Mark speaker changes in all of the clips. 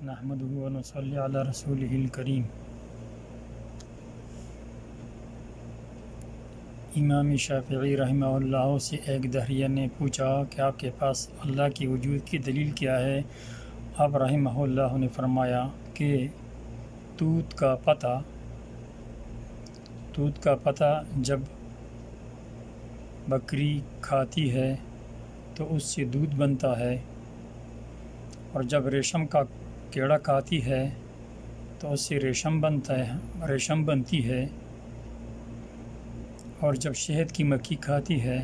Speaker 1: نحمده ونصلي على رسوله الکریم۔ امام شافعی رحمہ اللہ سے ایک دہریہ نے پوچھا کہ آپ کے پاس اللہ کی وجود کی دلیل کیا ہے؟ آپ رحمہ اللہ نے فرمایا کہ دودھ کا پتہ جب بکری کھاتی ہے تو اس سے دودھ بنتا ہے، اور جب ریشم کا کیڑا کھاتی ہے تو اس سے ریشم بنتی ہے، اور جب شہد کی مکھی کھاتی ہے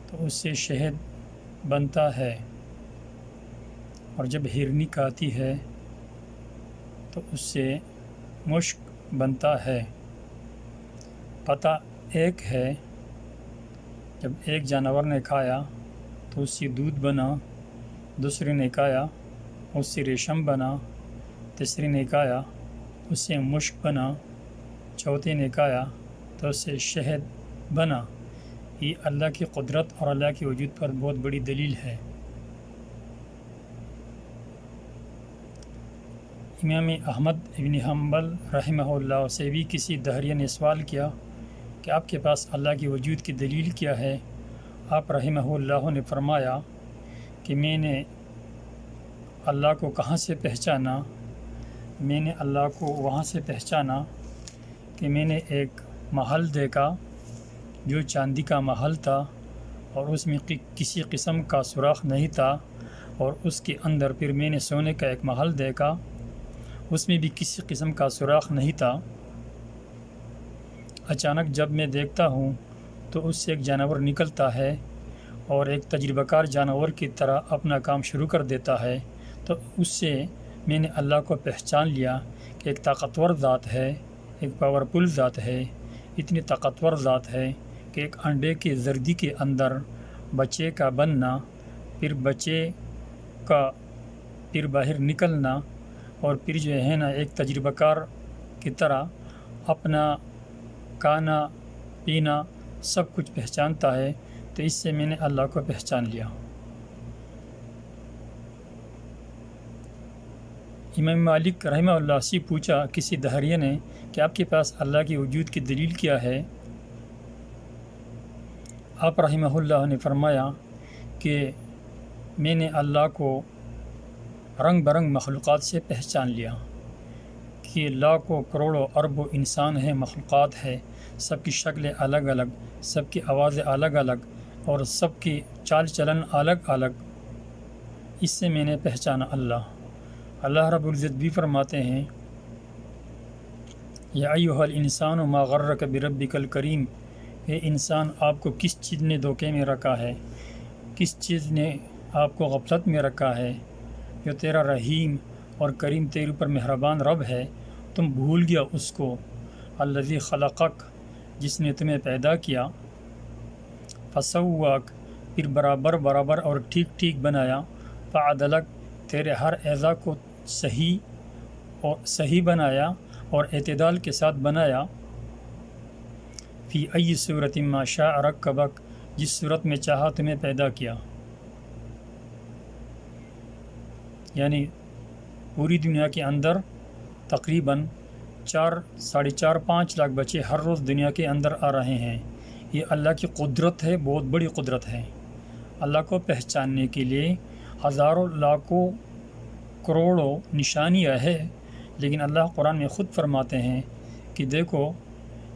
Speaker 1: تو اس سے شہد بنتا ہے، اور جب ہرنی کھاتی ہے تو اس سے مشک بنتا ہے۔ پتہ ایک ہے، جب ایک جانور نے کھایا تو اس سے دودھ بنا، دوسرے نے کھایا اس سے ریشم بنا، تیسرے نے کھایا اس سے مشک بنا، چوتھے نے کھایا تو اس سے شہد بنا۔ یہ اللہ کی قدرت اور اللہ کے وجود پر بہت بڑی دلیل ہے۔ امام احمد ابن حنبل رحمہ اللہ سے بھی کسی دہریہ نے سوال کیا کہ آپ کے پاس اللہ کی وجود کی دلیل کیا ہے؟ آپ رحمہ اللہ نے فرمایا کہ میں نے اللہ کو کہاں سے پہچانا؟ میں نے اللہ کو وہاں سے پہچانا کہ میں نے ایک محل دیکھا جو چاندی کا محل تھا، اور اس میں کسی قسم کا سوراخ نہیں تھا، اور اس کے اندر پھر میں نے سونے کا ایک محل دیکھا، اس میں بھی کسی قسم کا سوراخ نہیں تھا۔ اچانک جب میں دیکھتا ہوں تو اس سے ایک جانور نکلتا ہے، اور ایک تجربہ کار جانور کی طرح اپنا کام شروع کر دیتا ہے، تو اس سے میں نے اللہ کو پہچان لیا کہ ایک طاقتور ذات ہے، ایک پاورفل ذات ہے، اتنی طاقتور ذات ہے کہ ایک انڈے کی زردی کے اندر بچے کا بننا، پھر بچے کا پھر باہر نکلنا، اور پھر جو ہے نا ایک تجربہ کار کی طرح اپنا کھانا پینا سب کچھ پہچانتا ہے، تو اس سے میں نے اللہ کو پہچان لیا۔ امام مالک رحمہ اللہ سے پوچھا کسی دہریہ نے کہ آپ کے پاس اللہ کی وجود کی دلیل کیا ہے؟ آپ رحمہ اللہ نے فرمایا کہ میں نے اللہ کو رنگ برنگ مخلوقات سے پہچان لیا کہ لاکھوں کروڑوں اربوں انسان ہیں، مخلوقات ہے، سب کی شکلیں الگ الگ، سب کی آوازیں الگ الگ، اور سب کی چال چلن الگ الگ۔ اس سے میں نے پہچانا اللہ۔ اللہ رب العزت بھی فرماتے ہیں یا ایھا الانسان ما غرک بربک الکریم، اے انسان آپ کو کس چیز نے دھوکے میں رکھا ہے، کس چیز نے آپ کو غفلت میں رکھا ہے؟ جو تیرا رحیم اور کریم، تیرے اوپر مہربان رب ہے، تم بھول گیا اس کو۔ الذی خلقک، جس نے تمہیں پیدا کیا، فسواک، پھر برابر برابر اور ٹھیک ٹھیک بنایا، فعدلک، تیرے ہر اعضاء کو صحیح بنایا اور اعتدال کے ساتھ بنایا۔ فی ای صورت ما شاء رکبک، جس صورت میں چاہا تمہیں پیدا کیا۔ یعنی پوری دنیا کے اندر تقریباً 4.5 لاکھ بچے ہر روز دنیا کے اندر آ رہے ہیں۔ یہ اللہ کی قدرت ہے، بہت بڑی قدرت ہے۔ اللہ کو پہچاننے کے لیے ہزاروں لاکھوں کروڑوں نشانیاں ہے، لیکن اللہ قرآن میں خود فرماتے ہیں کہ دیکھو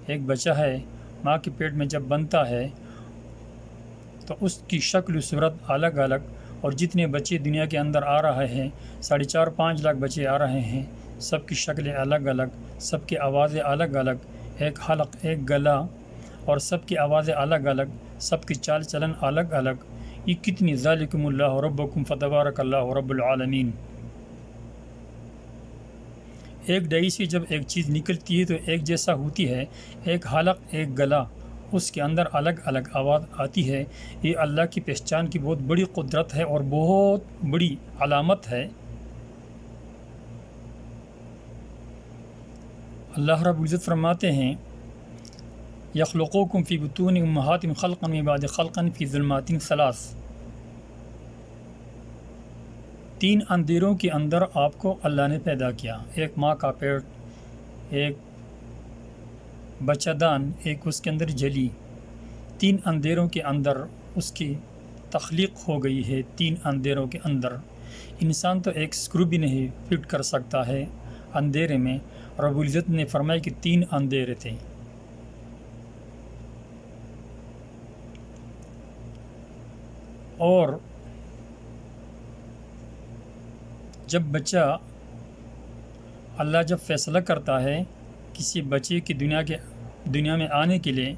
Speaker 1: ایک بچہ ہے، ماں کے پیٹ میں جب بنتا ہے تو اس کی شکل و صورت الگ الگ، اور جتنے بچے دنیا کے اندر آ رہے ہیں 4.5 لاکھ بچے آ رہے ہیں، سب کی شکلیں الگ الگ، سب کی آوازیں الگ الگ، ایک حلق ایک گلا، اور سب کی آوازیں الگ الگ، سب کی چال چلن الگ الگ۔ یہ کتنی ذالکم اللہ ربکم فتبارک اللہ رب العالمین۔ ایک ڈئی سے جب ایک چیز نکلتی ہے تو ایک جیسا ہوتی ہے، ایک حلق ایک گلا، اس کے اندر الگ الگ آواز آتی ہے۔ یہ اللہ کی پہچان کی بہت بڑی قدرت ہے اور بہت بڑی علامت ہے۔ اللہ رب العزت فرماتے ہیں یخلقوکم فی بطون امہاتکم خلقا من بعد خلق فی ظلمات ثلاث۔ 3 اندھیروں کے اندر آپ کو اللہ نے پیدا کیا، ایک ماں کا پیٹ، ایک بچہ دان، ایک اس کے اندر جلی، 3 اندھیروں کے اندر اس کی تخلیق ہو گئی ہے۔ 3 اندھیروں کے اندر انسان تو ایک سکرو بھی نہیں فٹ کر سکتا ہے اندھیرے میں۔ رب العزت نے فرمایا کہ 3 اندھیرے تھے۔ اور جب بچہ، اللہ جب فیصلہ کرتا ہے کسی بچے کی دنیا میں آنے کے لیے،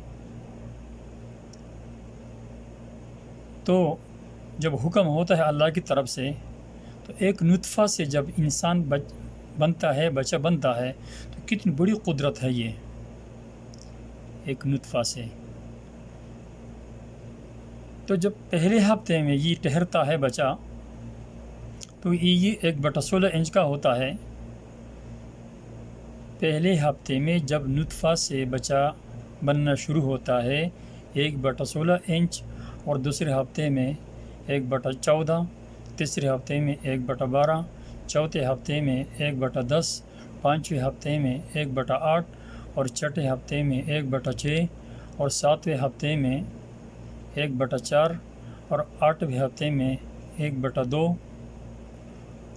Speaker 1: تو جب حکم ہوتا ہے اللہ کی طرف سے، تو ایک نطفہ سے جب انسان بنتا ہے، بچہ بنتا ہے، تو کتنی بڑی قدرت ہے یہ ایک نطفہ سے۔ تو جب پہلے ہفتے میں یہ ٹھہرتا ہے بچہ، تو یہ 1/16 انچ کا ہوتا ہے۔ پہلے ہفتے میں جب نطفہ سے بچہ بننا شروع ہوتا ہے 1/16 انچ، اور دوسرے ہفتے میں 1/14، تیسرے ہفتے میں 1/12، چوتھے ہفتے میں 1/10، پانچویں ہفتے میں 1/8، اور چھٹے ہفتے میں 1/6، اور ساتویں ہفتے میں 1/4، اور آٹھویں ہفتے میں 1/2،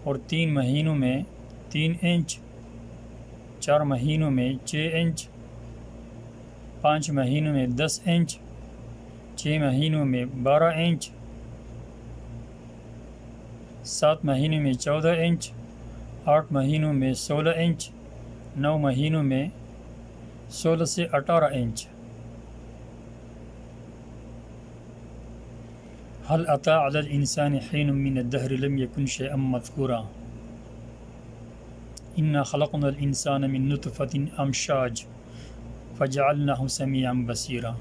Speaker 1: اور 3 مہینوں میں 3 انچ، 4 مہینوں میں 6 انچ، 5 مہینوں میں 10 انچ، 6 مہینوں میں 12 انچ، 7 مہینوں میں 14 انچ، 8 مہینوں میں 16 انچ، 9 مہینوں میں 16 سے 18 انچ۔ هل أتى على الإنسان حين من الدهر لم يكن شيئا مذكورا إنا خلقنا الإنسان من نطفة أمشاج فجعلناه سميعا بصيرا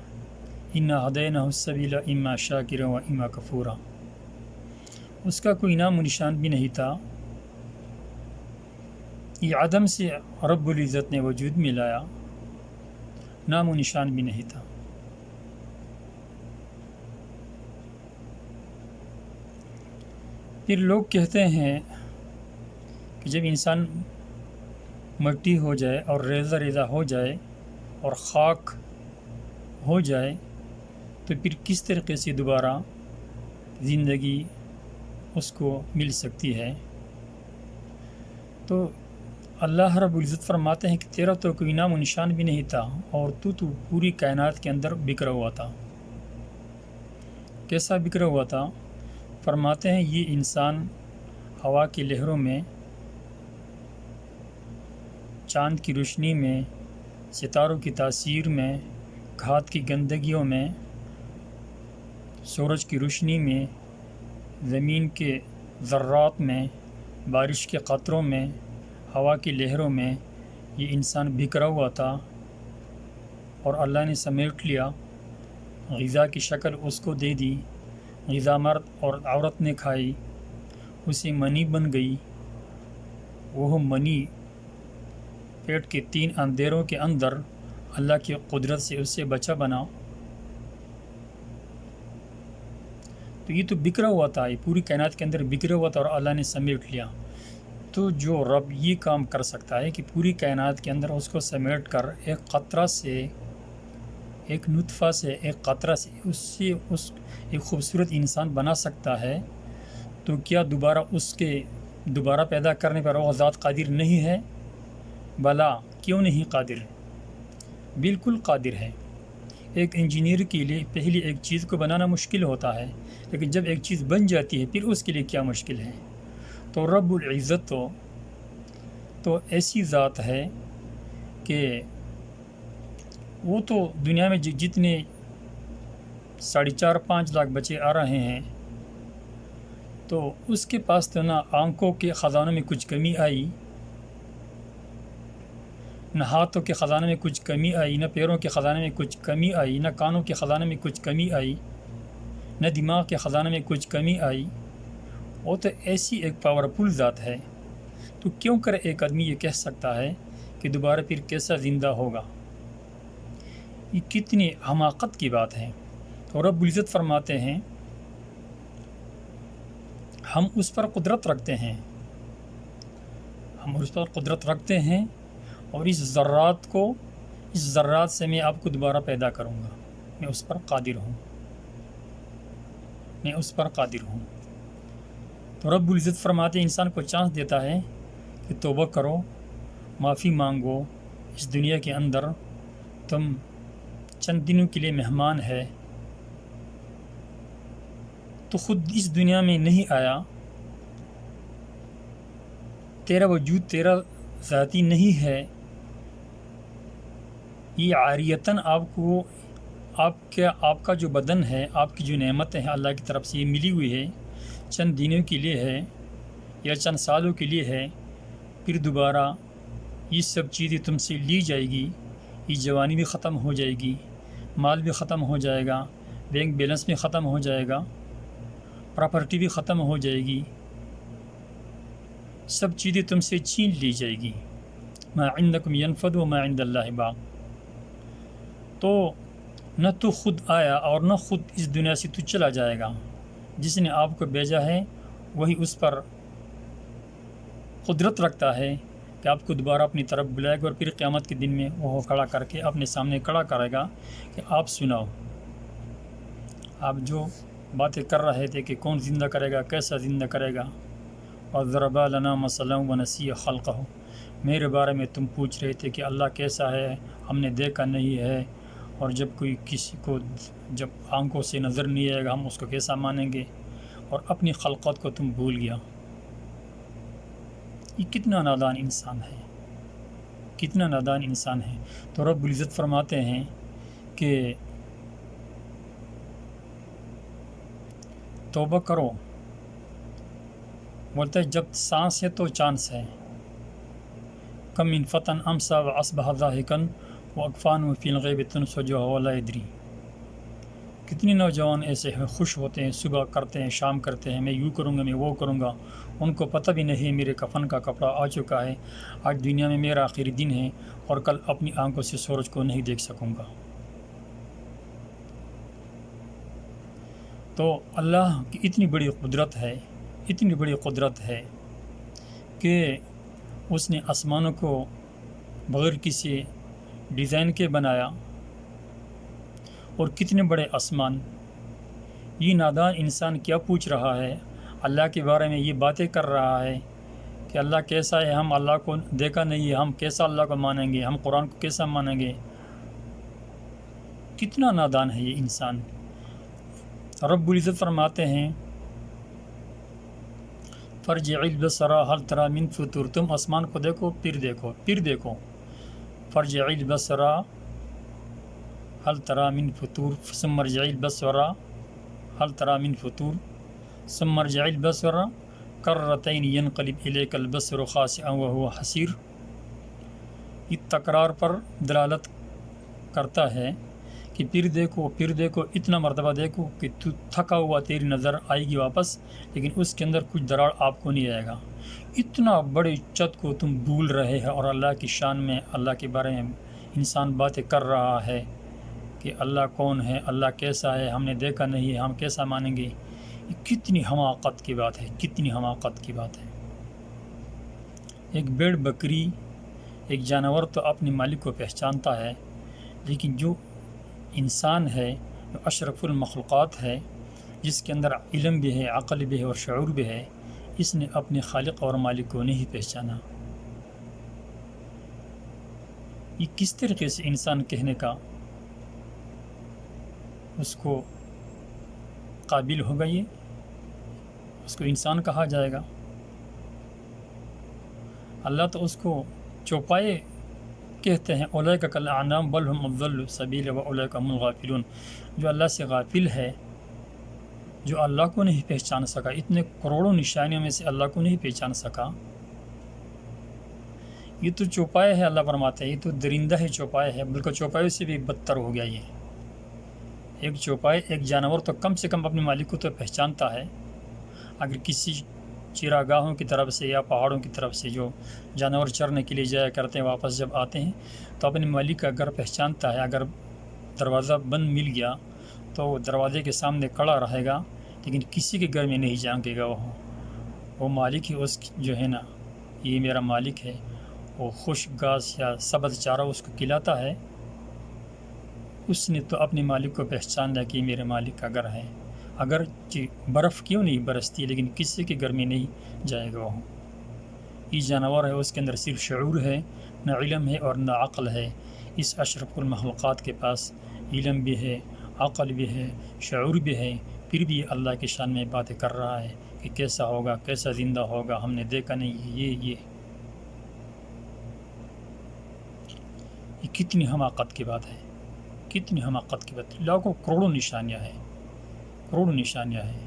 Speaker 1: إنا هديناه السبيل إما شاكرا وإما كفورا۔ اس کا کوئی نام و نشان بھی نہیں تھا، یہ عدم سے رب العزت نے وجود میں لایا، نام و نشان بھی نہیں تھا۔ پھر لوگ کہتے ہیں کہ جب انسان مٹی ہو جائے اور ریزہ ریزہ ہو جائے اور خاک ہو جائے، تو پھر کس طریقے سے دوبارہ زندگی اس کو مل سکتی ہے؟ تو اللہ رب العزت فرماتے ہیں کہ تیرا تو کوئی نام و نشان بھی نہیں تھا، اور تو پوری کائنات کے اندر بکھرا ہوا تھا۔ کیسا بکھرا ہوا تھا؟ فرماتے ہیں یہ انسان ہوا کی لہروں میں، چاند کی روشنی میں، ستاروں کی تاثیر میں، کھاد کی گندگیوں میں، سورج کی روشنی میں، زمین کے ذرات میں، بارش کے قطروں میں، ہوا کی لہروں میں یہ انسان بکھرا ہوا تھا، اور اللہ نے سمیٹ لیا، غذا کی شکل اس کو دے دی، غذا مرد اور عورت نے کھائی، اسے منی بن گئی، وہ منی پیٹ کے 3 اندھیروں کے اندر اللہ کی قدرت سے اس سے بچہ بنا۔ تو یہ تو بکھرا ہوا تھا، یہ پوری کائنات کے اندر بکھرا ہوا تھا، اور اللہ نے سمیٹ لیا۔ تو جو رب یہ کام کر سکتا ہے کہ پوری کائنات کے اندر اس کو سمیٹ کر ایک قطرہ سے، ایک نطفہ سے، ایک قطرہ سے ایک خوبصورت انسان بنا سکتا ہے، تو کیا دوبارہ پیدا کرنے پر وہ ذات قادر نہیں ہے؟ بلا، کیوں نہیں قادر؟ بالکل قادر ہے۔ ایک انجینئر کے لیے پہلی ایک چیز کو بنانا مشکل ہوتا ہے، لیکن جب ایک چیز بن جاتی ہے پھر اس کے لیے کیا مشکل ہے؟ تو رب العزت تو ایسی ذات ہے کہ وہ تو دنیا میں جتنے 4.5-5 لاکھ بچے آ رہے ہیں، تو اس کے پاس تو نہ آنکھوں کے خزانوں میں کچھ کمی آئی، نہ ہاتھوں کے خزانے میں کچھ کمی آئی، نہ پیروں کے خزانے میں کچھ کمی آئی، نہ کانوں کے خزانے میں کچھ کمی آئی، نہ دماغ کے خزانے میں کچھ کمی آئی۔ وہ تو ایسی ایک پاورفل ذات ہے، تو کیوں کر ایک آدمی یہ کہہ سکتا ہے کہ دوبارہ پھر کیسا زندہ ہوگا؟ یہ کتنی حماقت کی بات ہے۔ تو رب العزت فرماتے ہیں ہم اس پر قدرت رکھتے ہیں، ہم اس پر قدرت رکھتے ہیں، اور اس ذرات سے میں آپ کو دوبارہ پیدا کروں گا، میں اس پر قادر ہوں، میں اس پر قادر ہوں۔ تو رب العزت فرماتے ہیں انسان کو چانس دیتا ہے کہ توبہ کرو، معافی مانگو۔ اس دنیا کے اندر تم چند دنوں کے لیے مہمان ہے، تو خود اس دنیا میں نہیں آیا، تیرا وجود تیرا ذاتی نہیں ہے، یہ عاریتاً آپ کا جو بدن ہے، آپ کی جو نعمتیں ہیں اللہ کی طرف سے یہ ملی ہوئی ہے، چند دنوں کے لیے ہے یا چند سالوں کے لیے ہے، پھر دوبارہ یہ سب چیزیں تم سے لی جائے گی، یہ جوانی بھی ختم ہو جائے گی، مال بھی ختم ہو جائے گا، بینک بیلنس بھی ختم ہو جائے گا، پراپرٹی بھی ختم ہو جائے گی، سب چیزیں تم سے چھین لی جائے گی۔ ما عندکم ینفد وما عند اللہ باق۔ تو نہ تو خود آیا اور نہ خود اس دنیا سے تو چلا جائے گا، جس نے آپ کو بھیجا ہے وہی اس پر قدرت رکھتا ہے کہ آپ کو دوبارہ اپنی طرف بلائے گا، اور پھر قیامت کے دن میں وہ کھڑا کر کے اپنے سامنے کھڑا کرے گا کہ آپ سناؤ، آپ جو باتیں کر رہے تھے کہ کون زندہ کرے گا، کیسا زندہ کرے گا، اور ضرب لنا مثلا ونسی خلقہ، میرے بارے میں تم پوچھ رہے تھے کہ اللہ کیسا ہے، ہم نے دیکھا نہیں ہے، اور جب کوئی کسی کو جب آنکھوں سے نظر نہیں آئے گا ہم اس کو کیسا مانیں گے، اور اپنی خلقت کو تم بھول گیا۔ یہ کتنا نادان انسان ہے، کتنا نادان انسان ہے۔ تو رب العزت فرماتے ہیں کہ توبہ کرو، بولتے ہیں جب سانس ہے تو چانس ہے۔ کم من فتن امسا و اصبح ضاحکن و اکفان فی الغیب تنسجہ ولا یدری۔ کتنے نوجوان ایسے ہیں خوش ہوتے ہیں، صبح کرتے ہیں شام کرتے ہیں، میں یوں کروں گا میں وہ کروں گا، ان کو پتہ بھی نہیں میرے کفن کا کپڑا آ چکا ہے، آج دنیا میں میرا آخری دن ہے، اور کل اپنی آنکھوں سے سورج کو نہیں دیکھ سکوں گا۔ تو اللہ کی اتنی بڑی قدرت ہے، اتنی بڑی قدرت ہے کہ اس نے آسمانوں کو بغیر کسی ڈیزائن کے بنایا، اور کتنے بڑے آسمان۔ یہ نادان انسان کیا پوچھ رہا ہے اللہ کے بارے میں، یہ باتیں کر رہا ہے کہ اللہ کیسا ہے، ہم اللہ کو دیکھا نہیں ہے، ہم کیسا اللہ کو مانیں گے، ہم قرآن کو کیسا مانیں گے۔ کتنا نادان ہے یہ انسان۔ رب العزت فرماتے ہیں فرجع البصر هل ترى من فطور، تم آسمان کو دیکھو پھر دیکھو، فرجع البصر هل ترى من فطور ثم ارجع البصر هل ترى من فطور ثم ارجع البصر کرتین ينقلب الیک البصر خاسئا وهو حسیر۔ یہ تکرار پر دلالت کرتا ہے کہ پھر دیکھو، اتنا مرتبہ دیکھو کہ تو تھکا ہوا تیری نظر آئے گی واپس، لیکن اس کے اندر کچھ دراڑ آپ کو نہیں آئے گا۔ اتنا بڑے چت کو تم بھول رہے ہیں، اور اللہ کی شان میں، اللہ کے بارے میں انسان باتیں کر رہا ہے کہ اللہ کون ہے، اللہ کیسا ہے، ہم نے دیکھا نہیں ہے، ہم کیسا مانیں گے۔ یہ کتنی حماقت کی بات ہے، کتنی حماقت کی بات ہے۔ ایک بھیڑ بکری، ایک جانور تو اپنے مالک کو پہچانتا ہے، لیکن جو انسان ہے، جو اشرف المخلوقات ہے، جس کے اندر علم بھی ہے، عقل بھی ہے اور شعور بھی ہے، اس نے اپنے خالق اور مالک کو نہیں پہچانا۔ یہ کس طریقے سے انسان کہنے کا اس کو قابل ہوگا، یہ اس کو انسان کہا جائے گا؟ اللہ تو اس کو چوپائے کہتے ہیں، اولئک کالاعنام بل هم اضل سبیلا واولئک هم الغافلون۔ جو اللہ سے غافل ہے، جو اللہ کو نہیں پہچان سکا، اتنے کروڑوں نشانیوں میں سے اللہ کو نہیں پہچان سکا، یہ تو چوپائے ہے۔ اللہ فرماتے ہیں یہ تو درندہ ہے، چوپائے ہے، بلکہ چوپائے سے بھی بدتر ہو گیا۔ یہ ایک چوپائے، ایک جانور تو کم سے کم اپنے مالک کو تو پہچانتا ہے۔ اگر کسی چراگاہوں کی طرف سے یا پہاڑوں کی طرف سے جو جانور چرنے کے لیے جایا کرتے ہیں، واپس جب آتے ہیں تو اپنے مالک کا گھر پہچانتا ہے۔ اگر دروازہ بند مل گیا تو وہ دروازے کے سامنے کھڑا رہے گا، لیکن کسی کے گھر میں نہیں جھانکے گا وہ، وہ مالک ہی اس جو ہے نا، یہ میرا مالک ہے، وہ خشک گھاس یا سبز چارہ اس کو کھلاتا ہے، اس نے تو اپنے مالک کو پہچان لیا کہ یہ میرے مالک کا گھر ہے۔ اگر برف کیوں نہیں برستی، لیکن کسی کے گھر میں نہیں جائے گا وہ۔ یہ جانور ہے، اس کے اندر صرف شعور ہے، نہ علم ہے اور نہ عقل ہے۔ اس اشرف المخلوقات کے پاس علم بھی ہے، عقل بھی ہے، شعور بھی ہے، پھر بھی اللہ کی شان میں باتیں کر رہا ہے کہ کیسا ہوگا، کیسا زندہ ہوگا، ہم نے دیکھا نہیں ہے، یہ کتنی حماقت کی بات ہے، کتنی حماقت کی بات ہے۔ لاکھوں کروڑوں نشانیاں ہیں، کروڑوں نشانیاں ہیں۔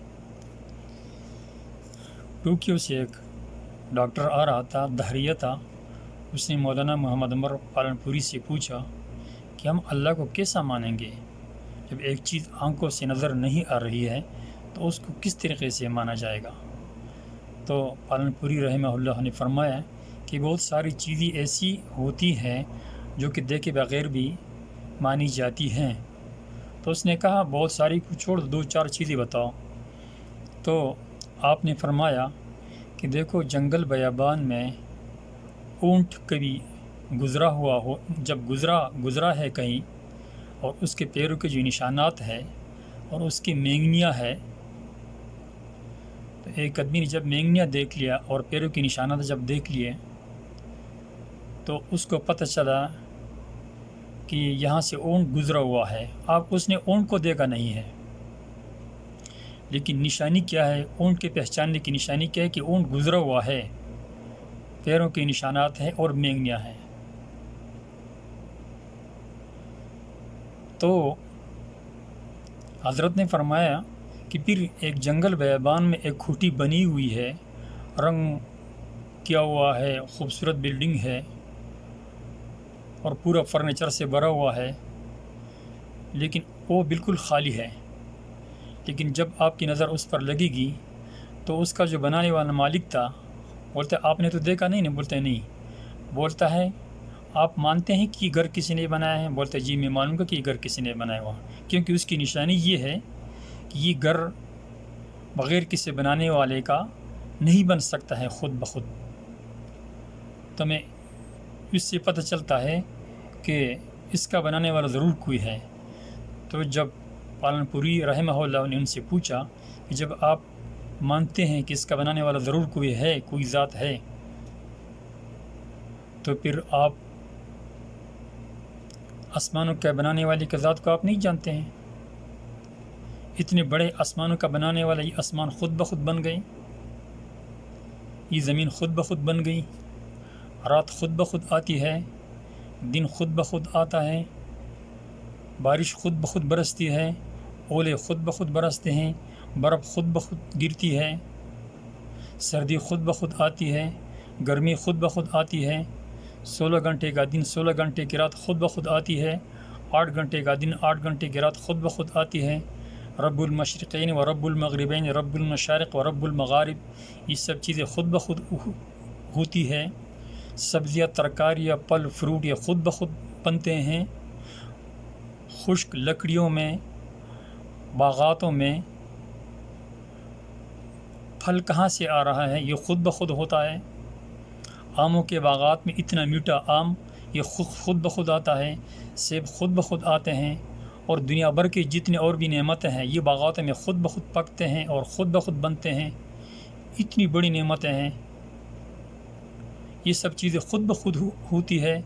Speaker 1: ٹوکیو سے ایک ڈاکٹر آ رہا تھا، دہریہ تھا، اس نے مولانا محمد عمر پالن پوری سے پوچھا کہ ہم اللہ کو کیسا مانیں گے جب ایک چیز آنکھوں سے نظر نہیں آ رہی ہے، تو اس کو کس طریقے سے مانا جائے گا؟ تو پالن پوری رحمہ اللہ نے فرمایا کہ بہت ساری چیزیں ایسی ہوتی ہیں جو کہ دیکھے بغیر بھی مانی جاتی ہیں۔ تو اس نے کہا بہت ساری کو چھوڑ، 2-4 چیزیں بتاؤ۔ تو آپ نے فرمایا کہ دیکھو، جنگل بیابان میں اونٹ کبھی گزرا ہوا ہو، جب گزرا ہے کہیں، اور اس کے پیروں کے جو نشانات ہیں اور اس کی مینگنیاں ہے، تو ایک آدمی نے جب مینگنیاں دیکھ لیا اور پیروں کے نشانات جب دیکھ لیے، تو اس کو پتہ چلا کہ یہاں سے اونٹ گزرا ہوا ہے۔ اب اس نے اونٹ کو دیکھا نہیں ہے، لیکن نشانی کیا ہے؟ اونٹ کے پہچاننے کی نشانی کیا ہے کہ اونٹ گزرا ہوا ہے، پیروں کے نشانات ہیں اور مینگنیاں ہیں۔ تو حضرت نے فرمایا کہ پھر ایک جنگل بیابان میں ایک کھوٹی بنی ہوئی ہے، رنگ کیا ہوا ہے، خوبصورت بلڈنگ ہے اور پورا فرنیچر سے بھرا ہوا ہے، لیکن وہ بالکل خالی ہے۔ لیکن جب آپ کی نظر اس پر لگے گی تو اس کا جو بنانے والا مالک تھا، بولتا ہے آپ نے تو دیکھا نہیں نا؟ بولتا ہے نہیں۔ بولتا ہے آپ مانتے ہیں کہ یہ گھر کسی نے بنایا ہے؟ بولتا ہے جی میں مانوں گا کہ یہ گھر کسی نے بنایا ہوا، کیونکہ اس کی نشانی یہ ہے کہ یہ گھر بغیر کسی بنانے والے کا نہیں بن سکتا ہے خود بخود۔ تو میں اس سے پتہ چلتا ہے کہ اس کا بنانے والا ضرور کوئی ہے۔ تو جب پالن پوری رحمہ اللہ نے ان سے پوچھا کہ جب آپ مانتے ہیں کہ اس کا بنانے والا ضرور کوئی ہے، کوئی ذات ہے، تو پھر آپ آسمانوں کا بنانے والے کے ذات کو آپ نہیں جانتے ہیں؟ اتنے بڑے آسمانوں کا بنانے والا یہ آسمان خود بخود بن گئے، یہ زمین خود بخود بن گئی، رات خود بخود آتی ہے، دن خود بخود آتا ہے، بارش خود بخود برستی ہے، اولے خود بخود برستے ہیں، برف خود بخود گرتی ہے، سردی خود بخود آتی ہے، گرمی خود بخود آتی ہے، 16 گھنٹے کا دن 16 گھنٹے کی رات خود بخود آتی ہے، 8 گھنٹے کا دن 8 گھنٹے کی رات خود بخود آتی ہے۔ رب المشرقین و رب المغربین، رب المشارق و رب المغارب، یہ سب چیزیں خود بخود ہوتی ہے۔ سبزیاں، ترکاریاں، پھل فروٹ یہ خود بخود بنتے ہیں۔ خشک لکڑیوں میں، باغاتوں میں پھل کہاں سے آ رہا ہے؟ یہ خود بخود ہوتا ہے۔ آموں کے باغات میں اتنا میٹھا آم، یہ خود بخود آتا ہے۔ سیب خود بخود آتے ہیں، اور دنیا بھر کے جتنے اور بھی نعمتیں ہیں یہ باغاتوں میں خود بخود پکتے ہیں اور خود بخود بنتے ہیں۔ اتنی بڑی نعمتیں ہیں، یہ سب چیزیں خود بخود ہوتی ہے۔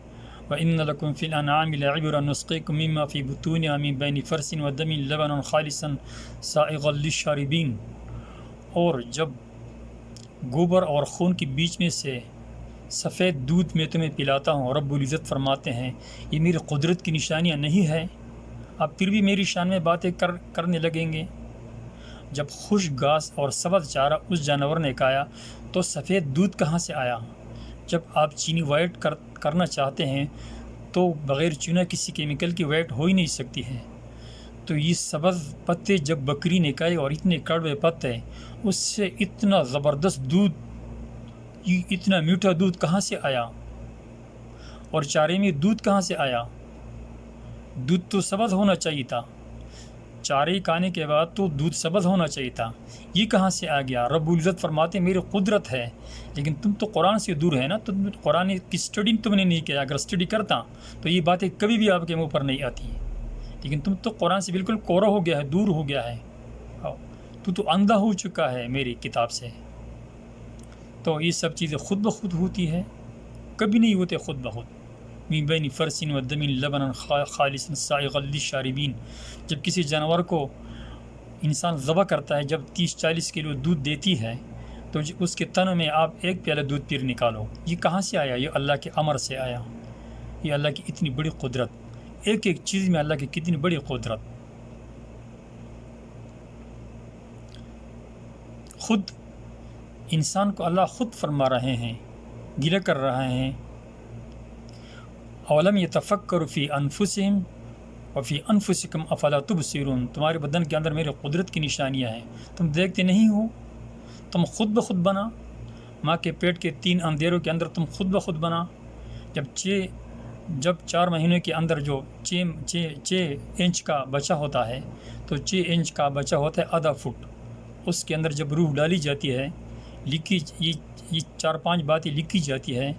Speaker 1: وَإِنَّ لَكُمْ فِي الْأَنْعَامِ لَعِبْرَةً نُسْقِيكُم مِّمَّا فِي بُطُونِهَا مِن بَيْنِ فَرْثٍ وَدَمٍ لَبَنًا خَالِصًا سَائِغًا لِّلشَّارِبِينَ، اور جب گوبر اور خون کے بیچ میں سے سفید دودھ میں تمہیں پلاتا ہوں، رب العزت فرماتے ہیں یہ میری قدرت کی نشانیاں نہیں ہے؟ آپ پھر بھی میری شان میں باتیں کرنے لگیں گے۔ جب خشک گھاس اور سبز چارہ اس جانور نے کھایا تو سفید دودھ کہاں سے آیا؟ جب آپ چینی وائٹ کرنا چاہتے ہیں تو بغیر چنا کسی کیمیکل کی وائٹ ہو ہی نہیں سکتی ہے۔ تو یہ سبز پتے جب بکری نے کھائے اور اتنے کڑوے پتے، اس سے اتنا زبردست دودھ، اتنا میٹھا دودھ کہاں سے آیا؟ اور چارے میں دودھ کہاں سے آیا؟ دودھ تو سبز ہونا چاہیے تھا۔ چارے کھانے کے بعد تو دودھ سبز ہونا چاہیے تھا، یہ کہاں سے آ گیا؟ رب العزت فرماتے ہیں میری قدرت ہے، لیکن تم تو قرآن سے دور ہے نا، تم قرآن کی اسٹڈی تم نے نہیں کیا، اگر اسٹڈی کرتا تو یہ باتیں کبھی بھی آپ کے منہ پر نہیں آتی، لیکن تم تو قرآن سے بالکل کورا ہو گیا ہے، دور ہو گیا ہے، تو اندھا ہو چکا ہے میری کتاب سے۔ تو یہ سب چیزیں خود بخود ہوتی ہے، کبھی نہیں ہوتے خود بخود۔ من بین فرس و دم لبنا خالصا سائغا للشاربین، جب کسی جانور کو انسان ذبح کرتا ہے، جب 30-40 کلو دودھ دیتی ہے تو اس کے تن میں آپ ایک پیالہ دودھ پیر نکالو، یہ کہاں سے آیا؟ یہ اللہ کے امر سے آیا۔ یہ اللہ کی اتنی بڑی قدرت، ایک ایک چیز میں اللہ کی کتنی بڑی قدرت۔ خود انسان کو اللہ خود فرما رہے ہیں، گلہ کر رہے ہیں، اولم یتفکروا فی انفسہم وفی انفسکم افلا تبصرون، تمہارے بدن کے اندر میرے قدرت کی نشانیاں ہیں، تم دیکھتے نہیں ہو؟ تم خود بخود بنا، ماں کے پیٹ کے 3 اندھیروں کے اندر تم خود بخود بنا۔ جب 4 مہینے کے اندر جو 6 انچ کا بچہ ہوتا ہے، تو 6 انچ کا بچہ ہوتا ہے آدھا فٹ، اس کے اندر جب روح ڈالی جاتی ہے، یہ 4-5 باتیں لکھی جاتی ہے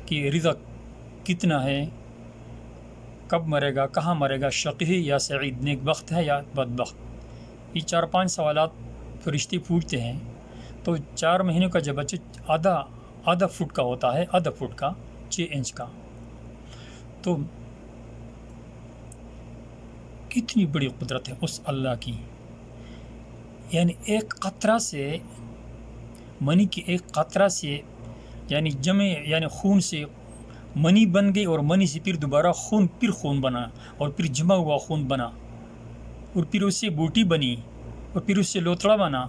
Speaker 1: کہ رزق کتنا ہے، کب مرے گا، کہاں مرے گا، شقی یا سعید، نیک بخت ہے یا بدبخت، یہ 4-5 سوالات فرشتے پوچھتے ہیں۔ تو 4 مہینے کا جب بچہ آدھا فٹ کا ہوتا ہے، آدھا فٹ کا، 6 انچ کا، تو کتنی بڑی قدرت ہے اس اللہ کی۔ یعنی ایک قطرہ سے، منی کی ایک قطرہ سے، یعنی خون سے منی بن گئی، اور منی سے پھر دوبارہ خون بنا، اور پھر جمع ہوا خون بنا، اور پھر اس سے بوٹی بنی، اور پھر اس سے لوتڑا بنا،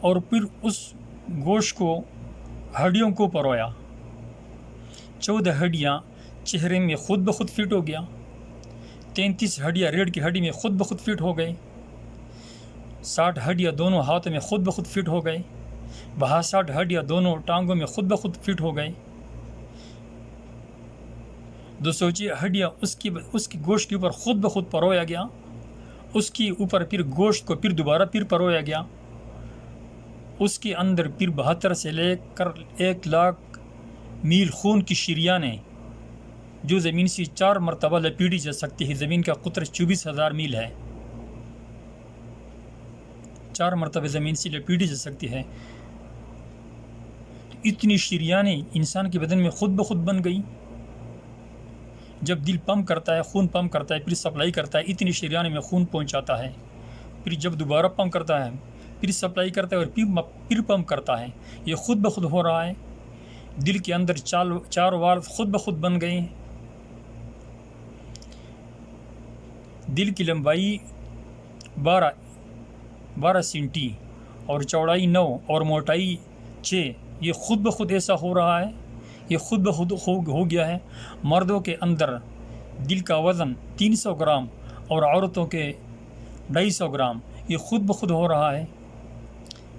Speaker 1: اور پھر اس گوشت کو ہڈیوں کو پرویا، 14 ہڈیاں چہرے میں خود بخود فٹ ہو گیا، 33 ہڈیاں ریڑھ کی ہڈی میں خود بخود فٹ ہو گئے، 60 ہڈیاں دونوں ہاتھوں میں خود بخود فٹ ہو گئے، 62 ہڈیاں دونوں ٹانگوں میں خود بخود فٹ ہو گئے، 206 ہڈیاں اس کی گوشت کے اوپر خود بخود پرویا گیا، اس کے اوپر پھر گوشت کو پھر دوبارہ پھر پرویا گیا، اس کے اندر پھر 72 سے لے کر 1,00,000 میل خون کی شریانیں جو زمین سے 4 مرتبہ لپیٹی جا سکتی ہے۔ زمین کا قطر 24,000 میل ہے، 4 مرتبہ زمین سے لپیٹی جا سکتی ہے۔ اتنی شریانیں انسان کے بدن میں خود بخود بن گئی۔ جب دل پمپ کرتا ہے، خون پمپ کرتا ہے، پھر سپلائی کرتا ہے، اتنی شریانیں میں خون پہنچاتا ہے، پھر جب دوبارہ پمپ کرتا ہے، پھر سپلائی کرتا ہے، اور پھر پمپ کرتا ہے، یہ خود بخود ہو رہا ہے۔ دل کے اندر 4 والو خود بخود بن گئے ہیں۔ دل کی لمبائی 12 سینٹی اور چوڑائی 9 اور موٹائی 6، یہ خود بخود ایسا ہو رہا ہے، یہ خود بخود ہو گیا ہے۔ مردوں کے اندر دل کا وزن 300 گرام اور عورتوں کے 250 گرام، یہ خود بخود ہو رہا ہے۔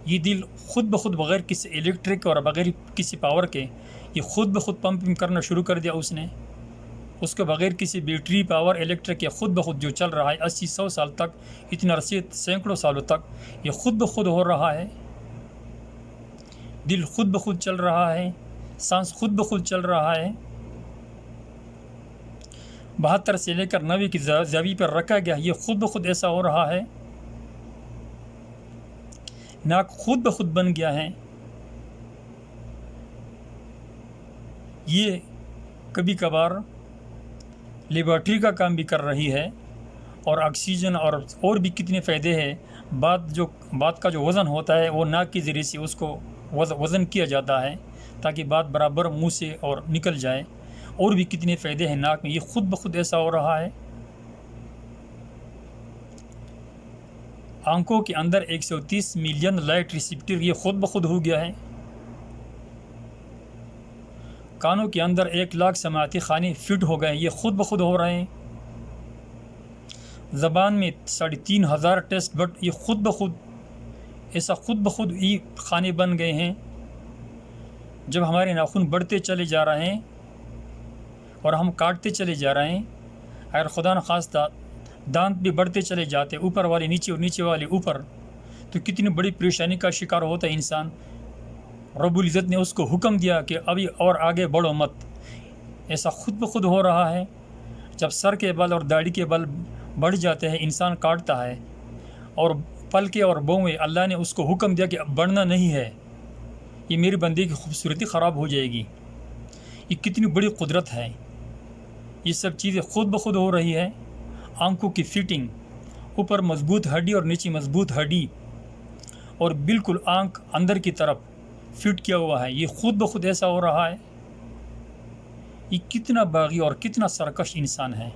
Speaker 1: یہ دل خود بخود بغیر کسی الیکٹرک اور بغیر کسی پاور کے یہ خود بخود پمپنگ کرنا شروع کر دیا اس نے، اس کے بغیر کسی بیٹری پاور الیکٹرک کے خود بخود جو چل رہا ہے 80-100 سال تک، اتنا عرصے سینکڑوں سالوں تک یہ خود بخود ہو رہا ہے۔ دل خود بخود چل رہا ہے، سانس خود بخود چل رہا ہے۔ 72 سے لے کر 90 کی زاویے پر رکھا گیا، یہ خود بخود ایسا ہو رہا ہے۔ ناک خود بخود بن گیا ہے۔ یہ کبھی کبھار لیبارٹری کا کام بھی کر رہی ہے، اور آکسیجن اور بھی کتنے فائدے ہیں۔ بات کا جو وزن ہوتا ہے وہ ناک کے ذریعے سے اس کو وزن کیا جاتا ہے تاکہ بات برابر منہ سے اور نکل جائے، اور بھی کتنے فائدے ہیں ناک میں، یہ خود بخود ایسا ہو رہا ہے۔ آنکھوں کے اندر 130 ملین لائٹ ریسیپٹر، یہ خود بخود ہو گیا ہے۔ کانوں کے اندر 1,00,000 سماعتی خانے فٹ ہو گئے، یہ خود بخود ہو رہے ہیں۔ زبان میں 3,500 ٹیسٹ بٹ، یہ خود بخود یہ خانے بن گئے ہیں۔ جب ہمارے ناخن بڑھتے چلے جا رہے ہیں اور ہم کاٹتے چلے جا رہے ہیں، اگر خدا نخواستہ دانت بھی بڑھتے چلے جاتے، اوپر والے نیچے اور نیچے والے اوپر، تو کتنی بڑی پریشانی کا شکار ہوتا ہے انسان۔ رب العزت نے اس کو حکم دیا کہ ابھی اور آگے بڑھو مت۔ ایسا خود بخود ہو رہا ہے۔ جب سر کے بال اور داڑھی کے بال بڑھ جاتے ہیں، انسان کاٹتا ہے، اور پلکیں اور بوئیں اللہ نے اس کو حکم دیا کہ اب بڑھنا نہیں ہے، یہ میری بندے کی خوبصورتی خراب ہو جائے گی۔ یہ کتنی بڑی قدرت ہے۔ یہ سب چیزیں خود بخود ہو رہی ہے۔ آنکھوں کی فٹنگ، اوپر مضبوط ہڈی اور نیچے مضبوط ہڈی، اور بالکل آنکھ اندر کی طرف فٹ کیا ہوا ہے، یہ خود بخود ایسا ہو رہا ہے۔ یہ کتنا باغی اور کتنا سرکش انسان ہے۔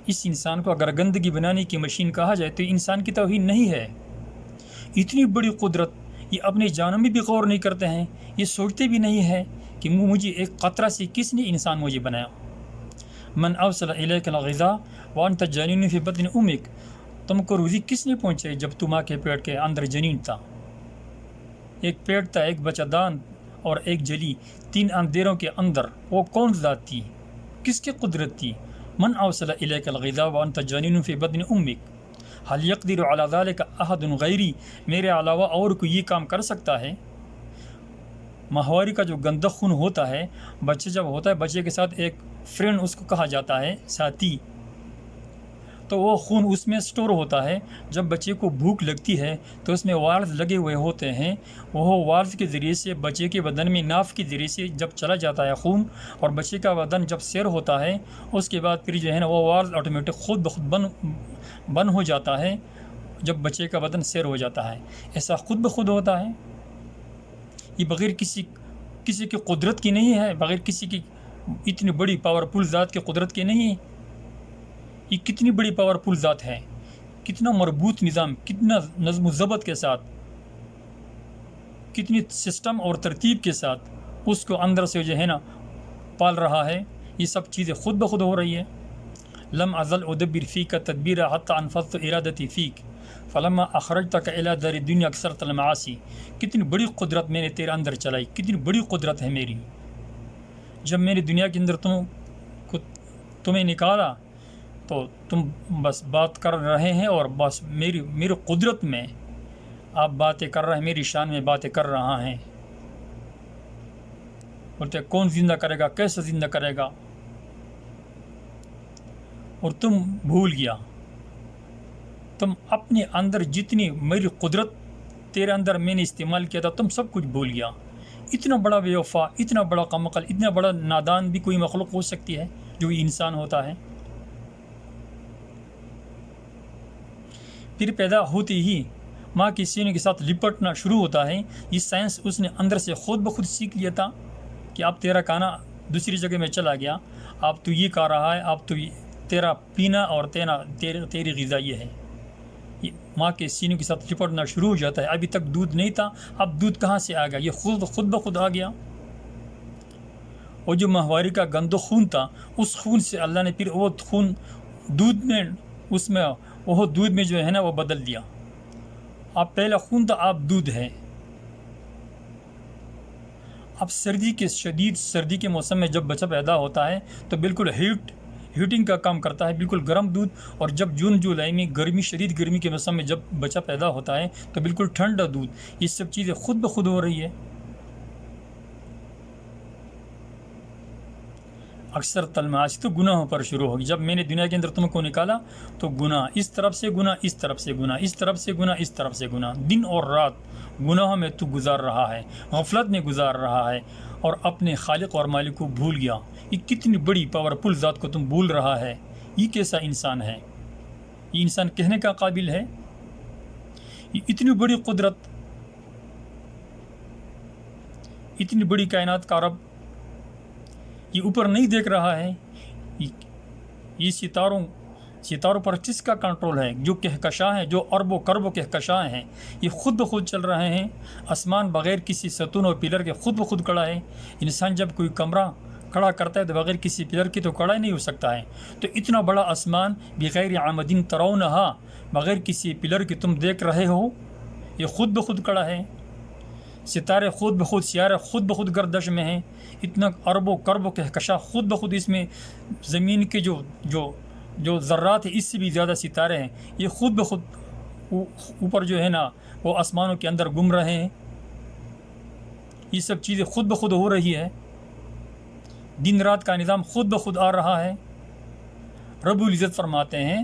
Speaker 1: اس انسان کو اگر گندگی بنانے کی مشین کہا جائے تو انسان کی توہین نہیں ہے۔ اتنی بڑی قدرت، یہ اپنے جانوں میں بھی غور نہیں کرتے ہیں، یہ سوچتے بھی نہیں ہے کہ مجھے ایک قطرہ سے کس نے انسان مجھے بنایا۔ من اوصل الیک الغذاء وانت جنین فی بطن امک، تم کو روزی کس نے پہنچائی جب تم ماں کے پیٹ کے اندر جنین تھا؟ ایک پیٹ تھا، ایک بچہ دان اور ایک جلی، 3 اندھیروں کے اندر، وہ کون ذات تھی؟ کس کی قدرت تھی؟ من اوصل الیک الغذاء وانت جنین فی بطن امک، هل یقدر علی ذلک احد غیری، میرے علاوہ اور کوئی یہ کام کر سکتا ہے؟ ماہواری کا جو گندا خون ہوتا ہے، بچے جب ہوتا ہے، بچے کے ساتھ ایک فرینڈ اس کو کہا جاتا ہے، ساتھی، تو وہ خون اس میں سٹور ہوتا ہے۔ جب بچے کو بھوک لگتی ہے تو اس میں وارز لگے ہوئے ہوتے ہیں، وہ وارز کے ذریعے سے بچے کے بدن میں ناف کے ذریعے سے جب چلا جاتا ہے خون، اور بچے کا بدن جب سیر ہوتا ہے، اس کے بعد پھر جو ہے نا وہ وارز آٹومیٹک خود بخود بند ہو جاتا ہے جب بچے کا بدن سیر ہو جاتا ہے۔ ایسا خود بخود ہوتا ہے۔ یہ بغیر کسی کی قدرت کی نہیں ہے، بغیر کسی کی اتنی بڑی پاورفل ذات کی قدرت کی نہیں ہے۔ یہ کتنی بڑی پاورفل ذات ہے، کتنا مربوط نظام، کتنا نظم و ضبط کے ساتھ، کتنی سسٹم اور ترتیب کے ساتھ اس کو اندر سے جو ہے نا پال رہا ہے۔ یہ سب چیزیں خود بخود ہو رہی ہے۔ لم ازل ادبر فیک تدبیر حتی انفذت ارادتی فیک فلما اخرجتک الی دار الدنیا اکثرت المعاصی، کتنی بڑی قدرت میں نے تیرے اندر چلائی، کتنی بڑی قدرت ہے میری۔ جب میں نے دنیا کے اندر تمہیں نکالا تو تم بس بات کر رہے ہیں، اور بس میری قدرت میں آپ باتیں کر رہے ہیں، میری شان میں باتیں کر رہا ہیں۔ بولتے کون زندہ کرے گا، کیسے زندہ کرے گا؟ اور تم بھول گیا، تم اپنے اندر جتنی میری قدرت تیرے اندر میں نے استعمال کیا تھا، تم سب کچھ بھول گیا۔ اتنا بڑا بے وفا، اتنا بڑا کم عقل، اتنا بڑا نادان بھی کوئی مخلوق ہو سکتی ہے جو انسان ہوتا ہے؟ پھر پیدا ہوتے ہی ماں کے سینے کے ساتھ لپٹنا شروع ہوتا ہے۔ یہ سائنس اس نے اندر سے خود بخود سیکھ لیا تھا کہ اب تیرا کھانا دوسری جگہ میں چلا گیا، اب تو یہ کھا رہا ہے، اب تو تیرا پینا اور تیری غذا یہ ہے۔ یہ ماں کے سینے کے ساتھ لپٹنا شروع ہو جاتا ہے۔ ابھی تک دودھ نہیں تھا، اب دودھ کہاں سے آ گیا؟ یہ خود بخود آ گیا۔ اور جو ماہواری کا گند خون تھا، اس خون سے اللہ نے پھر وہ خون دودھ میں جو ہے نا وہ بدل دیا۔ اب پہلا خون تھا، اب دودھ ہے۔ اب شدید سردی کے موسم میں جب بچہ پیدا ہوتا ہے تو بالکل ہیٹنگ کا کام کرتا ہے، بالکل گرم دودھ، اور جب جون جولائی میں شدید گرمی کے موسم میں جب بچہ پیدا ہوتا ہے تو بالکل ٹھنڈا دودھ۔ یہ سب چیزیں خود بخود ہو رہی ہے۔ اکثر تلماش تو گناہوں پر شروع ہوگی۔ جب میں نے دنیا کے اندر تم کو نکالا تو گناہ، اس طرف سے گناہ، اس طرف سے گناہ، اس طرف سے گناہ، اس طرف سے گناہ، دن اور رات گناہوں میں تو گزار رہا ہے، غفلت میں گزار رہا ہے، اور اپنے خالق اور مالک کو بھول گیا۔ یہ کتنی بڑی پاورفل ذات کو تم بھول رہا ہے۔ یہ کیسا انسان ہے؟ یہ انسان کہنے کا قابل ہے؟ یہ اتنی بڑی قدرت، اتنی بڑی کائنات کا رب یہ اوپر نہیں دیکھ رہا ہے؟ یہ ستاروں پر کس کا کنٹرول ہے؟ جو کہکشاں ہیں، جو اربوں کربوں کہکشاں ہیں، یہ خود بخود چل رہے ہیں۔ آسمان بغیر کسی ستون اور پلر کے خود بخود کھڑا ہے۔ انسان جب کوئی کمرہ کھڑا کرتا ہے تو بغیر کسی پلر کی تو کھڑا ہی نہیں ہو سکتا ہے۔ تو اتنا بڑا آسمان بغیر عامدین ترونہا، بغیر کسی پلر کی تم دیکھ رہے ہو، یہ خود بخود کھڑا ہے۔ ستارے خود بخود، سیارے خود بخود گردش میں ہیں۔ اتنا اربوں کربوں کہکشاں خود بخود اس میں زمین کے جو جو ذرات ہیں اس سے بھی زیادہ ستارے ہیں، یہ خود بخود اوپر جو ہے نا وہ آسمانوں کے اندر گم رہے ہیں. یہ سب چیزیں خود بخود ہو رہی ہے. دن رات کا نظام خود بخود آ رہا ہے. رب العزت فرماتے ہیں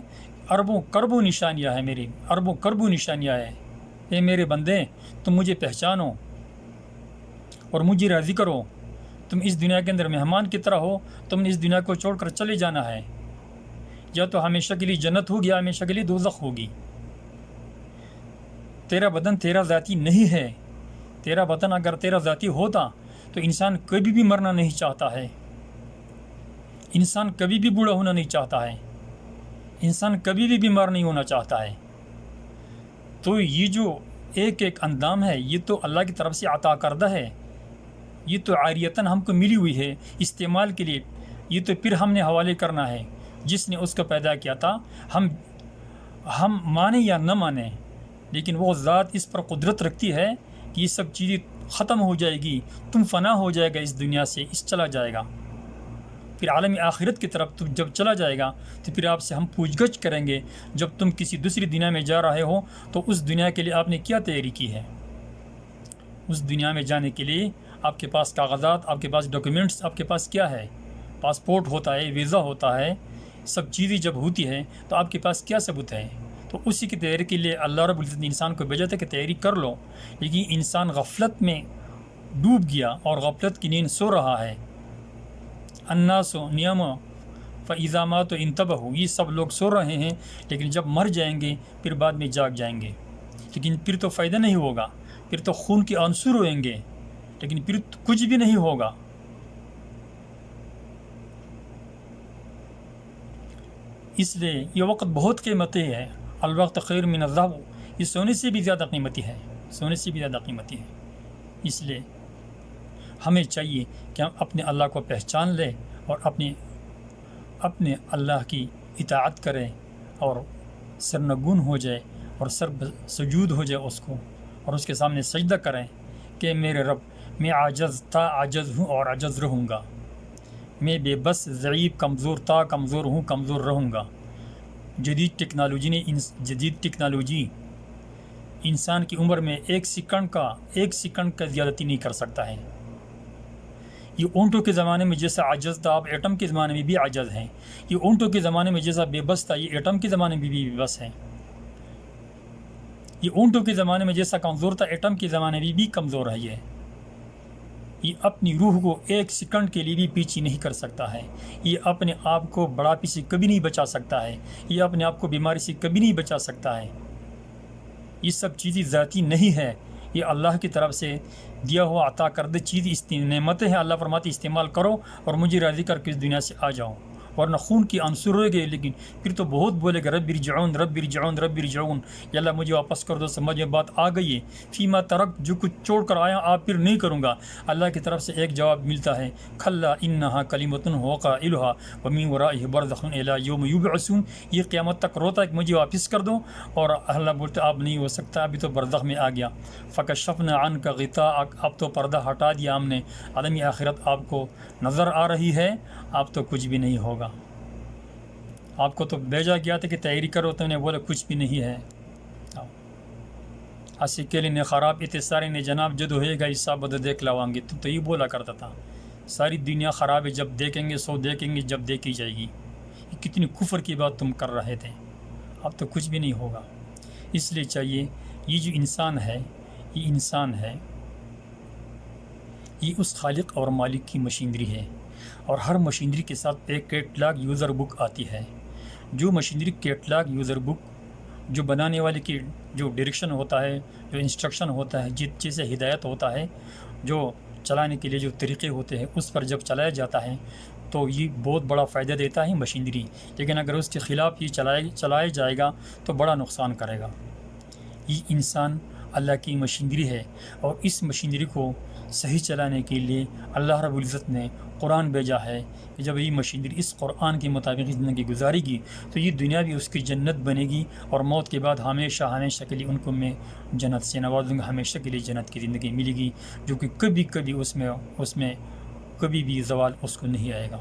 Speaker 1: اربوں کربوں نشانیاں ہیں میری، اربوں کربوں نشانیاں ہیں. اے میرے بندے، تم مجھے پہچانو اور مجھے راضی کرو. تم اس دنیا کے اندر مہمان کی طرح ہو، تم نے اس دنیا کو چھوڑ کر چلے جانا ہے. یا تو ہمیشہ کے لیے جنت ہوگی یا ہمیشہ کے لیے دوزخ ہوگی. تیرا بدن تیرا ذاتی نہیں ہے. تیرا بدن اگر تیرا ذاتی ہوتا تو انسان کبھی بھی مرنا نہیں چاہتا ہے. انسان کبھی بھی بوڑھا ہونا نہیں چاہتا ہے. انسان کبھی بھی بیمار نہیں ہونا چاہتا ہے. تو یہ جو ایک ایک اندام ہے یہ تو اللہ کی طرف سے عطا کردہ ہے. یہ تو عاریتاً ہم کو ملی ہوئی ہے استعمال کے لیے. یہ تو پھر ہم نے حوالے کرنا ہے جس نے اس کو پیدا کیا تھا. ہم مانیں یا نہ مانیں، لیکن وہ ذات اس پر قدرت رکھتی ہے کہ یہ سب چیزیں ختم ہو جائے گی. تم فنا ہو جائے گا اس دنیا سے، اس چلا جائے گا. پھر عالم آخرت کی طرف تم جب چلا جائے گا تو پھر آپ سے ہم پوچھ گچھ کریں گے. جب تم کسی دوسری دنیا میں جا رہے ہو تو اس دنیا کے لیے آپ نے کیا تیاری کی ہے؟ اس دنیا میں جانے کے لیے آپ کے پاس کاغذات، آپ کے پاس ڈاکیومنٹس، آپ کے پاس کیا ہے؟ پاسپورٹ ہوتا ہے، ویزا ہوتا ہے. سب چیزیں جب ہوتی ہے تو آپ کے پاس کیا ثبوت ہے؟ تو اسی کی تیاری کے لیے اللہ رب العزت نے انسان کو بھیجا تھا کہ تیاری کر لو. لیکن انسان غفلت میں ڈوب گیا اور غفلت کی نیند سو رہا ہے. الناس نیام فاذا ماتوا انتبہوا، یہ سب لوگ سو رہے ہیں لیکن جب مر جائیں گے پھر بعد میں جاگ جائیں گے. لیکن پھر تو فائدہ نہیں ہوگا. پھر تو خون کے آنسو روئیں گے لیکن پھر کچھ بھی نہیں ہوگا. اس لیے یہ وقت بہت قیمتی ہے. الوقت خیر من الذهب، یہ سونے سے بھی زیادہ قیمتی ہے. سونے سے بھی زیادہ قیمتی ہے. اس لیے ہمیں چاہیے کہ ہم اپنے اللہ کو پہچان لیں اور اپنے اللہ کی اطاعت کریں اور سرنگون ہو جائے اور سجود ہو جائے اس کو اور اس کے سامنے سجدہ کریں کہ میرے رب، میں عاجز تھا، عاجز ہوں اور عاجز رہوں گا. میں بے بس، ضعیف، کمزور تھا، کمزور ہوں، کمزور رہوں گا. جدید ٹیکنالوجی انسان کی عمر میں ایک سیکنڈ کا زیادتی نہیں کر سکتا ہے. یہ اونٹوں کے زمانے میں جیسا عاجز تھا، اب ایٹم کے زمانے میں بھی عاجز ہیں. یہ اونٹوں کے زمانے میں جیسا بے بس تھا، یہ ایٹم کے زمانے میں بھی بے بس ہے. یہ اونٹوں کے زمانے میں جیسا کمزور تھا، ایٹم کے زمانے میں بھی کمزور ہے. یہ اپنی روح کو ایک سیکنڈ کے لیے بھی پیچھے نہیں کر سکتا ہے. یہ اپنے آپ کو بڑھاپے سے کبھی نہیں بچا سکتا ہے. یہ اپنے آپ کو بیماری سے کبھی نہیں بچا سکتا ہے. یہ سب چیزیں ذاتی نہیں ہے، یہ اللہ کی طرف سے دیا ہوا عطا کردہ چیز نعمتیں ہیں. اللہ فرماتے استعمال کرو اور مجھے راضی کر کے اس دنیا سے آ جاؤ، ورنہ خون کی آنسو روئے گے. لیکن پھر تو بہت بولے گا رب ارجعون، رب ارجعون، رب ارجعون. یا اللہ مجھے واپس کر دو. سمجھ میں بات آ گئی ہے. فیما ترک، جو کچھ چھوڑ کر آیا آپ پھر نہیں کروں گا. اللہ کی طرف سے ایک جواب ملتا ہے، کھلا انہا کلمۃ هو قائلها ومن ورائہ برزخ الی یوم یبعثون. یہ قیامت تک روتا ہے کہ مجھے واپس کر دو، اور اللہ بولتے اب نہیں ہو سکتا، ابھی تو برزخ میں آ گیا. فکشفنا عنک غطاءک، اب تو پردہ ہٹا دیا ہم نے. عالمی آخرت آپ کو نظر آ رہی ہے، آپ تو کچھ بھی نہیں ہوگا. آپ کو تو بھیجا گیا تھا کہ تیاری کرو، تو نے بولا کچھ بھی نہیں ہے. اسی کے لیے خراب اتسارے نے جناب جد ہوئے گا عیسیٰ بد دیکھ لوائیں گے. تو یہ بولا کرتا تھا ساری دنیا خراب ہے، جب دیکھیں گے سو دیکھیں گے جب دیکھی جائے گی. یہ کتنی کفر کی بات تم کر رہے تھے. اب تو کچھ بھی نہیں ہوگا. اس لیے چاہیے یہ جو انسان ہے، یہ انسان ہے، یہ اس خالق اور مالک کی مشینری ہے. اور ہر مشینری کے ساتھ ایک کیٹلاگ یوزر بک آتی ہے. جو مشینری کیٹلاگ یوزر بک، جو بنانے والے کی جو ڈائریکشن ہوتا ہے، جو انسٹرکشن ہوتا ہے، جس چیز سے ہدایت ہوتا ہے، جو چلانے کے لیے جو طریقے ہوتے ہیں، اس پر جب چلایا جاتا ہے تو یہ بہت بڑا فائدہ دیتا ہے مشینری. لیکن اگر اس کے خلاف یہ چلایا جائے گا تو بڑا نقصان کرے گا. یہ انسان اللہ کی مشینری ہے، اور اس مشینری کو صحیح چلانے کے لیے اللہ رب العزت نے قرآن بھیجا ہے کہ جب یہ مشینری اس قرآن کے مطابق زندگی گزارے گی تو یہ دنیا بھی اس کی جنت بنے گی، اور موت کے بعد ہمیشہ کے لیے ان کو میں جنت سے نوازوں گا. ہمیشہ کے لیے جنت کی زندگی ملے گی، جو کہ کبھی اس میں کبھی بھی زوال اس کو نہیں آئے گا.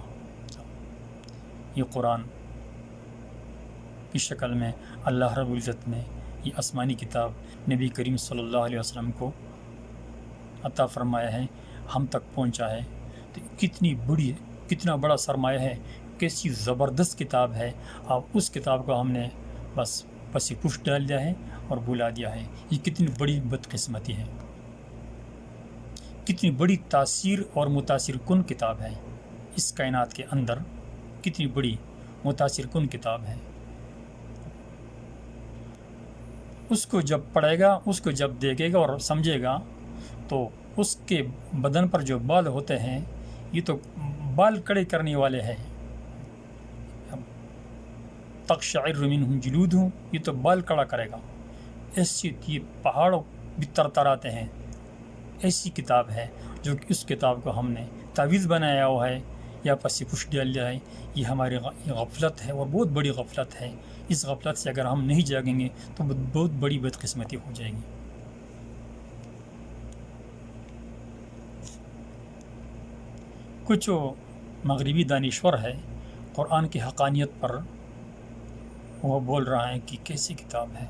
Speaker 1: یہ قرآن کی شکل میں اللہ رب العزت نے یہ آسمانی کتاب نبی کریم صلی اللہ علیہ وسلم کو عطا فرمایا ہے، ہم تک پہنچا ہے۔ تو کتنا بڑا سرمایہ ہے، کیسی زبردست کتاب ہے۔ اب اس کتاب کو ہم نے بس پسی پشت ڈال دیا ہے اور بھلا دیا ہے۔ یہ کتنی بڑی بدقسمتی ہے، کتنی بڑی تاثیر اور متاثر کن کتاب ہے اس کائنات کے اندر، کتنی بڑی متاثر کن کتاب ہے۔ اس کو جب پڑھے گا، اس کو جب دیکھے گا اور سمجھے گا، تو اس کے بدن پر جو بال ہوتے ہیں یہ تو بال کڑے کرنے والے ہیں۔ تقشعر منہم جلودہم، یہ تو بال کڑا کرے گا۔ ایسی یہ پہاڑوں بھی ترتراتے ہیں۔ ایسی کتاب ہے جو کہ اس کتاب کو ہم نے تعویذ بنایا ہوا ہے یا پسی پش ڈال دیا ہے۔ یہ ہماری غفلت ہے اور بہت بڑی غفلت ہے۔ اس غفلت سے اگر ہم نہیں جاگیں گے تو بہت بڑی بدقسمتی ہو جائے گی۔ کچھ مغربی دانشور ہے قرآن کی حقانیت پر وہ بول رہا ہے کہ کیسی کتاب ہے،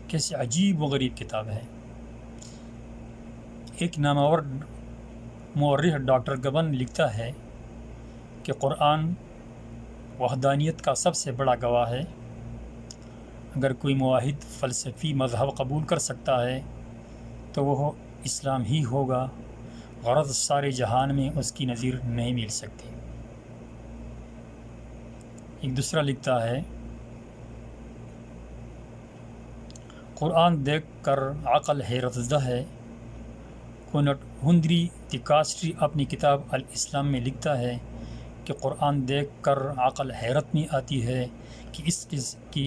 Speaker 1: کیسی عجیب و غریب کتاب ہے۔ ایک نامور مورخ ڈاکٹر گبن لکھتا ہے کہ قرآن وحدانیت کا سب سے بڑا گواہ ہے۔ اگر کوئی موحد فلسفی مذہب قبول کر سکتا ہے تو وہ اسلام ہی ہوگا، غرض سارے جہان میں اس کی نظیر نہیں مل سکتی۔ ایک دوسرا لکھتا ہے، قرآن دیکھ کر عقل حیرت زدہ ہے۔ کونٹ ہنری تکاسٹری اپنی کتاب الاسلام میں لکھتا ہے کہ قرآن دیکھ کر عقل حیرت میں آتی ہے کہ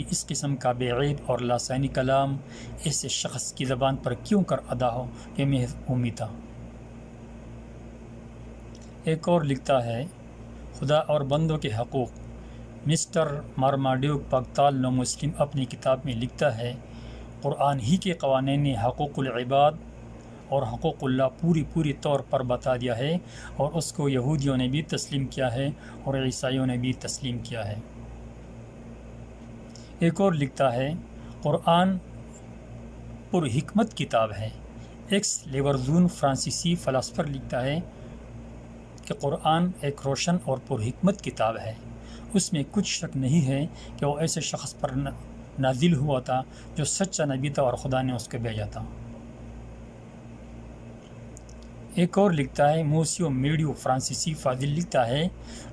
Speaker 1: اس قسم کا بے عیب اور لاسانی کلام ایسے شخص کی زبان پر کیوں کر ادا ہو یہ محض امیتا۔ ایک اور لکھتا ہے، خدا اور بندوں کے حقوق، مسٹر مارماڈیوک پاکتال نو مسلم اپنی کتاب میں لکھتا ہے، قرآن ہی کے قوانین نے حقوق العباد اور حقوق اللہ پوری طور پر بتا دیا ہے، اور اس کو یہودیوں نے بھی تسلیم کیا ہے اور عیسائیوں نے بھی تسلیم کیا ہے۔ ایک اور لکھتا ہے، قرآن پر حکمت کتاب ہے۔ ایکس لیورزون فرانسیسی فلاسفر لکھتا ہے کہ قرآن ایک روشن اور پر حکمت کتاب ہے، اس میں کچھ شک نہیں ہے کہ وہ ایسے شخص پر نازل ہوا تھا جو سچا نبی تھا اور خدا نے اس کو بھیجا تھا۔ ایک اور لکھتا ہے، موسیو میڈیو فرانسیسی فاضل لکھتا ہے،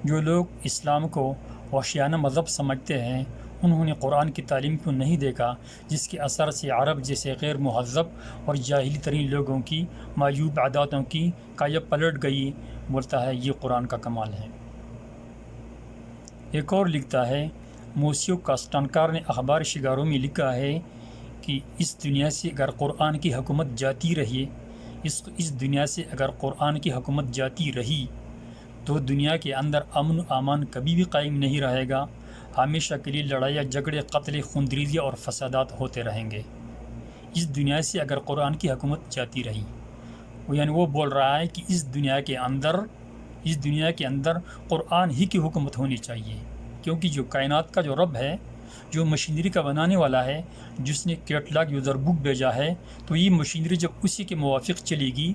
Speaker 1: جو لوگ اسلام کو وحشیانہ مذہب سمجھتے ہیں انہوں نے قرآن کی تعلیم کو نہیں دیکھا، جس کے اثر سے عرب جیسے غیر مہذب اور جاہلی ترین لوگوں کی معیوب عاداتوں کی کایا پلٹ گئی۔ بولتا ہے یہ قرآن کا کمال ہے۔ ایک اور لکھتا ہے، موسیو کاسٹانکار نے اخبار شگاروں میں لکھا ہے کہ اس دنیا سے اگر قرآن کی حکومت جاتی رہی اس دنیا سے اگر قرآن کی حکومت جاتی رہی تو دنیا کے اندر امن و امان کبھی بھی قائم نہیں رہے گا، ہمیشہ کے لیے لڑائیاں، جھگڑے، قتل، خونریزیاں اور فسادات ہوتے رہیں گے۔ اس دنیا سے اگر قرآن کی حکومت جاتی رہی، یعنی وہ بول رہا ہے کہ اس دنیا کے اندر قرآن ہی کی حکومت ہونی چاہیے، کیونکہ جو کائنات کا جو رب ہے، جو مشینری کا بنانے والا ہے، جس نے کیٹلاگ یوزر بک بھیجا ہے، تو یہ مشینری جب اسی کے موافق چلے گی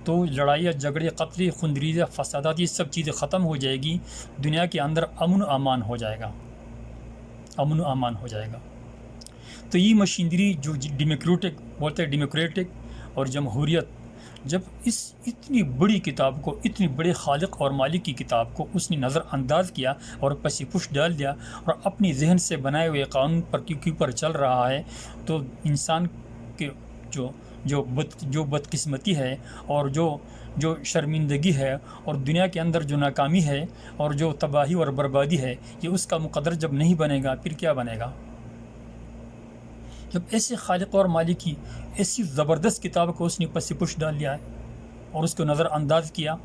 Speaker 1: تو لڑائیاں، جھگڑے، قتل، خونریزیاں، فسادات، یہ سب چیزیں ختم ہو جائے گی، دنیا کے اندر امن و امان ہو جائے گا، امن و امان ہو جائے گا۔ تو یہ مشینری جو ڈیموکریٹک اور جمہوریت، جب اس اتنی بڑی کتاب کو، اتنی بڑے خالق اور مالک کی کتاب کو اس نے نظر انداز کیا اور پسی پش ڈال دیا اور اپنی ذہن سے بنائے ہوئے قانون پر پر چل رہا ہے، تو انسان کے جو بدقسمتی ہے اور جو شرمندگی ہے اور دنیا کے اندر جو ناکامی ہے اور جو تباہی اور بربادی ہے، یہ اس کا مقدر جب نہیں بنے گا پھر کیا بنے گا؟ جب ایسے خالق اور مالک کی ایسی زبردست کتاب کو اس نے پسی پش ڈال دیا ہے اور اس کو نظر انداز کیا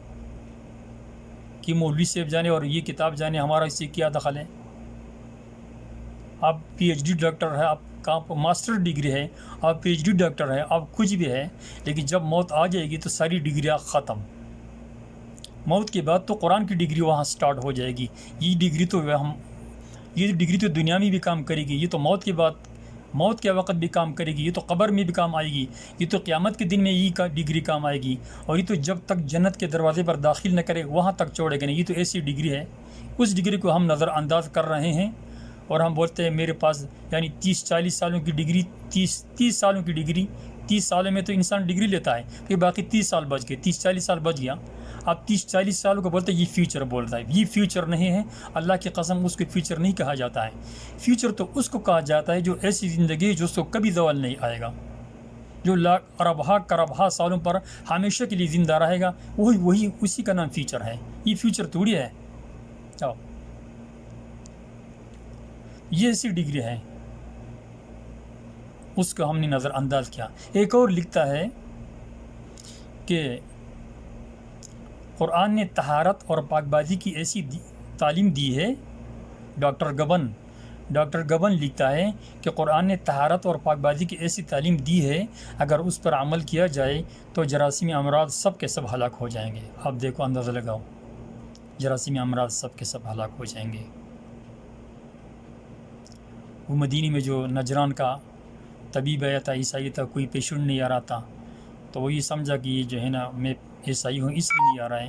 Speaker 1: کہ مولوی صاحب جانے اور یہ کتاب جانے ہمارا اس سے کیا دخل ہے؟ آپ پی ایچ ڈی ڈاکٹر ہے، آپ کا ماسٹر ڈگری ہے، آپ پی ایچ ڈی ڈاکٹر ہے، آپ کچھ بھی ہے، لیکن جب موت آ جائے گی تو ساری ڈگریاں ختم۔ موت کے بعد تو قرآن کی ڈگری وہاں سٹارٹ ہو جائے گی۔ یہ ڈگری تو یہ ڈگری تو دنیا میں بھی کام کرے گی، یہ تو موت کے وقت بھی کام کرے گی، یہ تو قبر میں بھی کام آئے گی، یہ تو قیامت کے دن میں یہ ڈگری کام آئے گی، اور یہ تو جب تک جنت کے دروازے پر داخل نہ کرے وہاں تک چھوڑے گا نہیں۔ یہ تو ایسی ڈگری ہے، اس ڈگری کو ہم نظر انداز کر رہے ہیں، اور ہم بولتے ہیں میرے پاس یعنی 30-40 سالوں کی ڈگری، 30 سالوں کی ڈگری، 30 سالوں میں تو انسان ڈگری لیتا ہے، پھر باقی 30 سال بچ گئے، 30-40 سال بچ گیا۔ اب 30-40 سالوں کو بولتے ہیں یہ فیوچر بولتا ہے، یہ فیوچر نہیں ہے، اللہ کی قسم اس کو فیوچر نہیں کہا جاتا ہے۔ فیوچر تو اس کو کہا جاتا ہے جو ایسی زندگی ہے جو اس کو کبھی زوال نہیں آئے گا، جو اربہ سالوں پر ہمیشہ کے لیے زندہ رہے گا، وہی اسی کا نام فیوچر ہے۔ یہ فیوچر تھوڑی ہے، یہ ایسی ڈگری ہے، اس کو ہم نے نظر انداز کیا۔ ایک اور لکھتا ہے کہ قرآن نے طہارت اور پاک بازی کی ایسی تعلیم دی ہے۔ ڈاکٹر گبن لکھتا ہے کہ قرآن نے طہارت اور پاک بازی کی ایسی تعلیم دی ہے، اگر اس پر عمل کیا جائے تو جراثیمی امراض سب کے سب ہلاک ہو جائیں گے۔ اب دیکھو، اندازہ لگاؤ، جراثیمی امراض سب کے سب ہلاک ہو جائیں گے۔ وہ مدینے میں جو نجران کا طبیب آیا تھا، عیسائی تھا، کوئی پیشنٹ نہیں آ رہا تھا، تو وہ یہ سمجھا کہ یہ جو ہے نا میں عیسائی ہوں اس لیے نہیں آ رہا ہے،